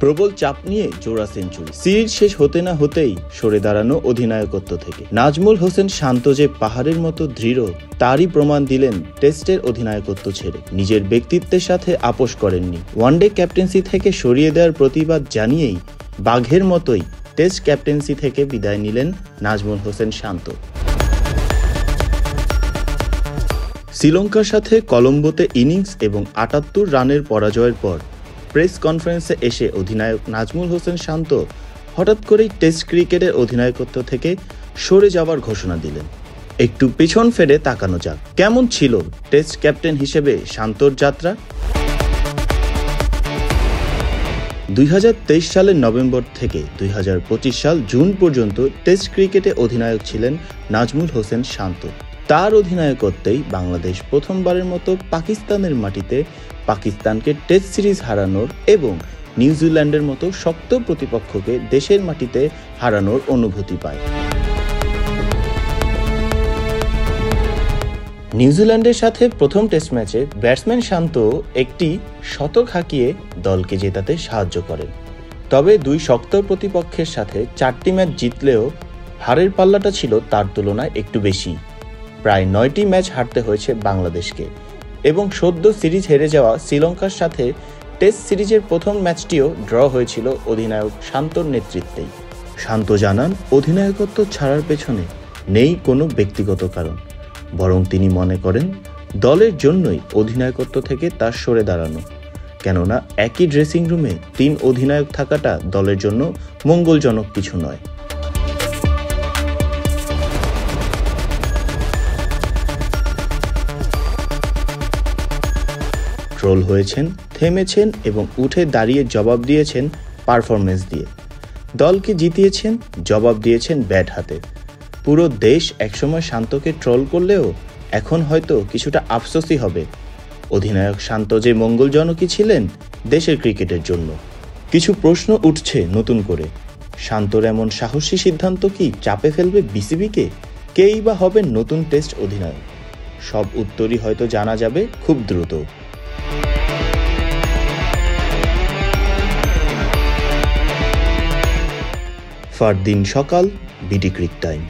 প্রবল চাপ নিয়ে জোড়া সেঞ্চুরি। সিরিজ শেষ হতে না হতেই সরে দাঁড়ানো অধিনায়কত্ব থেকে। নাজমুল হোসেন শান্ত যে পাহাড়ের মতো দৃঢ়, তারই প্রমাণ দিলেন টেস্টের অধিনায়কত্ব ছেড়ে। নিজের ব্যক্তিত্বের সাথে আপোষ করেননি। ওয়ানডে ক্যাপ্টেন্সি থেকে সরিয়ে দেওয়ার প্রতিবাদ জানিয়েই বাঘের মতোই টেস্ট ক্যাপ্টেন্সি থেকে বিদায় নিলেন নাজমুল হোসেন শান্ত। শ্রীলঙ্কার সাথে কলম্বোতে ইনিংস এবং ৭৮ রানের পরাজয়ের পর প্রেস কনফারেন্সে এসে অধিনায়ক নাজমুল হোসেন শান্ত হঠাৎ করেই টেস্ট ক্রিকেটের অধিনায়কত্ব থেকে সরে যাওয়ার ঘোষণা দিলেন। একটু পিছন ফেরে তাকানো যাক, কেমন ছিল টেস্ট ক্যাপ্টেন হিসেবে শান্তর যাত্রা। ২০২৩ সালের নভেম্বর থেকে ২০২৫ সাল জুন পর্যন্ত টেস্ট ক্রিকেটে অধিনায়ক ছিলেন নাজমুল হোসেন শান্ত। তার অধিনায়কত্বেই বাংলাদেশ প্রথমবারের মতো পাকিস্তানের মাটিতে পাকিস্তানকে টেস্ট সিরিজ হারানোর এবং নিউজিল্যান্ডের মতো শক্ত প্রতিপক্ষকে দেশের মাটিতে হারানোর অনুভূতি পায়। নিউজিল্যান্ডের সাথে প্রথম টেস্ট ম্যাচে ব্যাটসম্যান শান্ত একটি শতক হাঁকিয়ে দলকে জেতাতে সাহায্য করেন। তবে দুই শক্ত প্রতিপক্ষের সাথে ৪টি ম্যাচ জিতলেও হারের পাল্লাটা ছিল তার তুলনায় একটু বেশি। প্রায় ৯টি ম্যাচ হারতে হয়েছে বাংলাদেশকে এবং সদ্য সিরিজ হেরে যাওয়া শ্রীলঙ্কার সাথে টেস্ট সিরিজের প্রথম ম্যাচটিও ড্র হয়েছিল অধিনায়ক শান্তর নেতৃত্বেই। শান্ত জানান, অধিনায়কত্ব ছাড়ার পেছনে নেই কোনো ব্যক্তিগত কারণ, বরং তিনি মনে করেন দলের জন্যই অধিনায়কত্ব থেকে তার সরে দাঁড়ানো। কেননা একই ড্রেসিং রুমে ৩ অধিনায়ক থাকাটা দলের জন্য মঙ্গলজনক কিছু নয়। ট্রোল হয়েছেন, থেমেছেন এবং উঠে দাঁড়িয়ে জবাব দিয়েছেন পারফরমেন্স দিয়ে। দলকে জিতিয়েছেন, জবাব দিয়েছেন ব্যাট হাতে। পুরো দেশ একসময় শান্তকে ট্রোল করলেও এখন হয়তো কিছুটা আফসোসই হবে। অধিনায়ক শান্ত যে মঙ্গলজনকই ছিলেন দেশের ক্রিকেটের জন্য। কিছু প্রশ্ন উঠছে নতুন করে। শান্তর এমন সাহসী সিদ্ধান্ত কি চাপে ফেলবে বিসিবিকে? কেই বা হবেন নতুন টেস্ট অধিনায়ক? সব উত্তরই হয়তো জানা যাবে খুব দ্রুত। ফারদিন সকাল, বিডি ক্রিক টাইম।